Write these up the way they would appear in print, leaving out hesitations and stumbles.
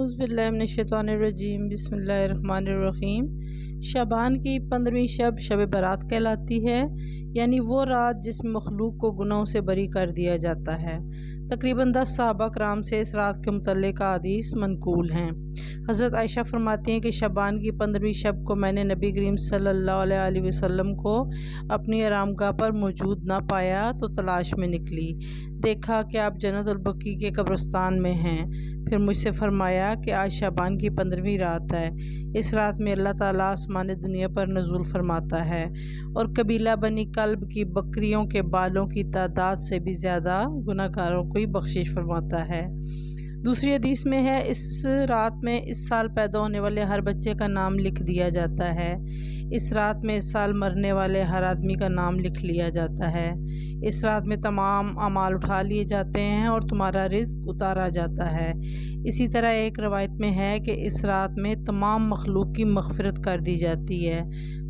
اعوذ باللہ من الشیطان الرجیم، بسم اللہ الرحمن الرحیم۔ شعبان کی 15ویں شب شب برات کہلاتی ہے، یعنی وہ رات جس میں مخلوق کو گناہوں سے بری کر دیا جاتا ہے۔ تقریباً 10 صحابہ کرام سے اس رات کے متعلق احادیث منقول ہیں۔ حضرت عائشہ فرماتی ہیں کہ شعبان کی 15ویں شب کو میں نے نبی کریم صلی اللہ علیہ وسلم کو اپنی آرام گاہ پر موجود نہ پایا تو تلاش میں نکلی، دیکھا کہ آپ جنت البقیع کے قبرستان میں ہیں۔ پھر مجھ سے فرمایا کہ آج شعبان کی 15ویں رات ہے، اس رات میں اللہ تعالیٰ آسمان دنیا پر نزول فرماتا ہے اور قبیلہ بنی کلب کی بکریوں کے بالوں کی تعداد سے بھی زیادہ گناہ گاروں کو بخشش فرماتا ہے۔ دوسری حدیث میں ہے، اس رات میں اس سال پیدا ہونے والے ہر بچے کا نام لکھ دیا جاتا ہے، اس رات میں اس سال مرنے والے ہر آدمی کا نام لکھ لیا جاتا ہے، اس رات میں تمام اعمال اٹھا لیے جاتے ہیں اور تمہارا رزق اتارا جاتا ہے۔ اسی طرح ایک روایت میں ہے کہ اس رات میں تمام مخلوق کی مغفرت کر دی جاتی ہے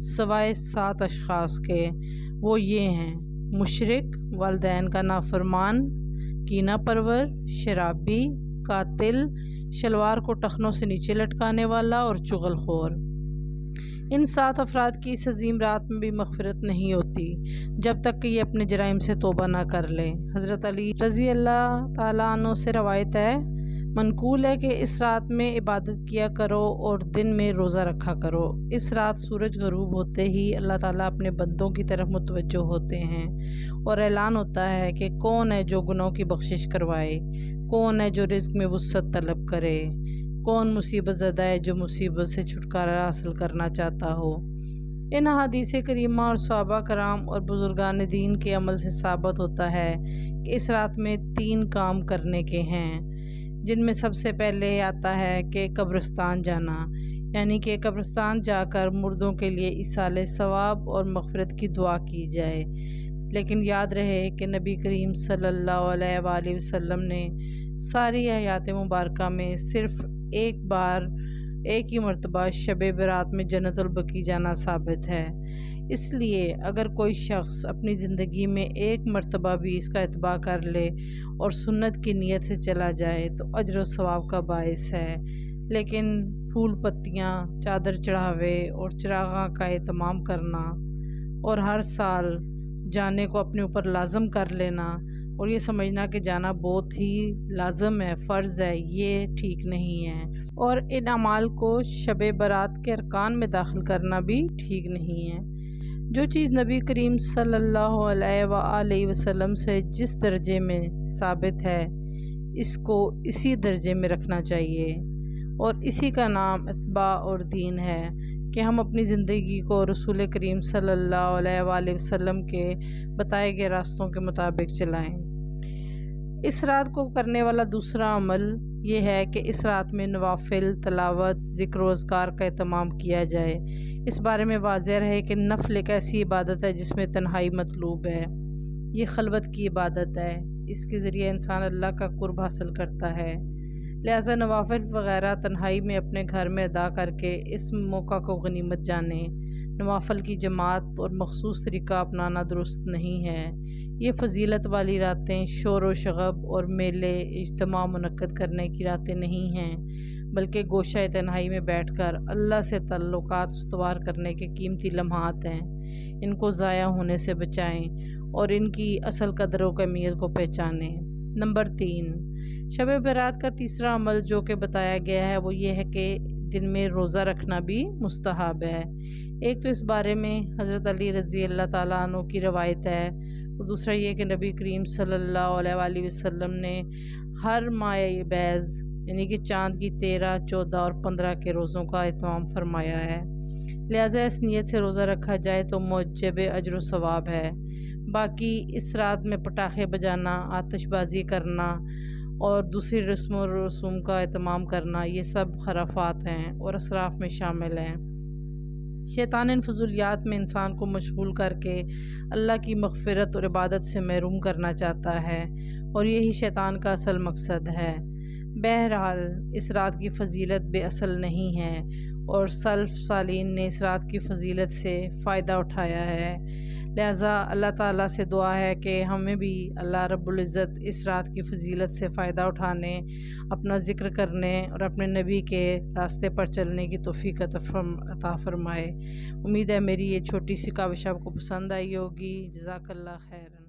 سوائے 7 اشخاص کے۔ وہ یہ ہیں: مشرک، والدین کا نافرمان، کینہ پرور، شرابی، قاتل، شلوار کو ٹخنوں سے نیچے لٹکانے والا اور چغل خور۔ ان 7 افراد کی اس عظیم رات میں بھی مغفرت نہیں ہوتی جب تک کہ یہ اپنے جرائم سے توبہ نہ کر لیں۔ حضرت علی رضی اللہ تعالیٰ عنہ سے روایت ہے، منقول ہے کہ اس رات میں عبادت کیا کرو اور دن میں روزہ رکھا کرو۔ اس رات سورج غروب ہوتے ہی اللہ تعالیٰ اپنے بندوں کی طرف متوجہ ہوتے ہیں اور اعلان ہوتا ہے کہ کون ہے جو گناہوں کی بخشش کروائے، کون ہے جو رزق میں وسعت طلب کرے، کون مصیبت زدہ ہے جو مصیبت سے چھٹکارا حاصل کرنا چاہتا ہو۔ ان احادیث کریمہ اور صحابہ کرام اور بزرگان دین کے عمل سے ثابت ہوتا ہے کہ اس رات میں 3 کام کرنے کے ہیں، جن میں سب سے پہلے آتا ہے کہ قبرستان جانا، یعنی کہ قبرستان جا کر مردوں کے لیے ایصال ثواب اور مغفرت کی دعا کی جائے۔ لیکن یاد رہے کہ نبی کریم صلی اللہ علیہ وآلہ وسلم نے ساری حیات مبارکہ میں صرف ایک ہی مرتبہ شب برات میں جنت البقیع جانا ثابت ہے۔ اس لیے اگر کوئی شخص اپنی زندگی میں ایک مرتبہ بھی اس کا اتباع کر لے اور سنت کی نیت سے چلا جائے تو اجر و ثواب کا باعث ہے۔ لیکن پھول پتیاں، چادر چڑھاوے اور چراغاں کا اہتمام کرنا اور ہر سال جانے کو اپنے اوپر لازم کر لینا اور یہ سمجھنا کہ جانا بہت ہی لازم ہے، فرض ہے، یہ ٹھیک نہیں ہے، اور ان اعمال کو شب برات کے ارکان میں داخل کرنا بھی ٹھیک نہیں ہے۔ جو چیز نبی کریم صلی اللہ علیہ وآلہ وسلم سے جس درجے میں ثابت ہے، اس کو اسی درجے میں رکھنا چاہیے، اور اسی کا نام اتباع اور دین ہے کہ ہم اپنی زندگی کو رسول کریم صلی اللہ علیہ وآلہ وسلم کے بتائے گئے راستوں کے مطابق چلائیں۔ اس رات کو کرنے والا دوسرا عمل یہ ہے کہ اس رات میں نوافل، تلاوت، ذکر و اذکار کا اہتمام کیا جائے۔ اس بارے میں واضح رہے کہ نفل ایک ایسی عبادت ہے جس میں تنہائی مطلوب ہے، یہ خلوت کی عبادت ہے، اس کے ذریعے انسان اللہ کا قرب حاصل کرتا ہے۔ لہذا نوافل وغیرہ تنہائی میں اپنے گھر میں ادا کر کے اس موقع کو غنیمت جانیں۔ نوافل کی جماعت اور مخصوص طریقہ اپنانا درست نہیں ہے۔ یہ فضیلت والی راتیں شور و شغب اور میلے اجتماع منعقد کرنے کی راتیں نہیں ہیں، بلکہ گوشہ تنہائی میں بیٹھ کر اللہ سے تعلقات استوار کرنے کے قیمتی لمحات ہیں۔ ان کو ضائع ہونے سے بچائیں اور ان کی اصل قدر و اہمیت کو پہچانیں۔ نمبر 3، شب برات کا تیسرا عمل جو کہ بتایا گیا ہے وہ یہ ہے کہ دن میں روزہ رکھنا بھی مستحب ہے۔ ایک تو اس بارے میں حضرت علی رضی اللہ تعالیٰ عنہ کی روایت ہے، اور دوسرا یہ کہ نبی کریم صلی اللہ علیہ وآلہ وسلم نے ہر ماہ بیض یعنی کہ چاند کی 13، 14 اور 15 کے روزوں کا اہتمام فرمایا ہے۔ لہٰذا اس نیت سے روزہ رکھا جائے تو موجب اجر و ثواب ہے۔ باقی اس رات میں پٹاخے بجانا، آتش بازی کرنا اور دوسری رسم و رسوم کا اہتمام کرنا یہ سب خرافات ہیں اور اسراف میں شامل ہیں۔ شیطان ان فضولیات میں انسان کو مشغول کر کے اللہ کی مغفرت اور عبادت سے محروم کرنا چاہتا ہے، اور یہی شیطان کا اصل مقصد ہے۔ بہرحال اس رات کی فضیلت بے اصل نہیں ہے اور سلف صالحین نے اس رات کی فضیلت سے فائدہ اٹھایا ہے، لہٰذا اللہ تعالیٰ سے دعا ہے کہ ہمیں بھی اللہ رب العزت اس رات کی فضیلت سے فائدہ اٹھانے، اپنا ذکر کرنے اور اپنے نبی کے راستے پر چلنے کی توفیق عطا فرمائے۔ امید ہے میری یہ چھوٹی سی کاوش آپ کو پسند آئی ہوگی۔ جزاک اللہ خیر۔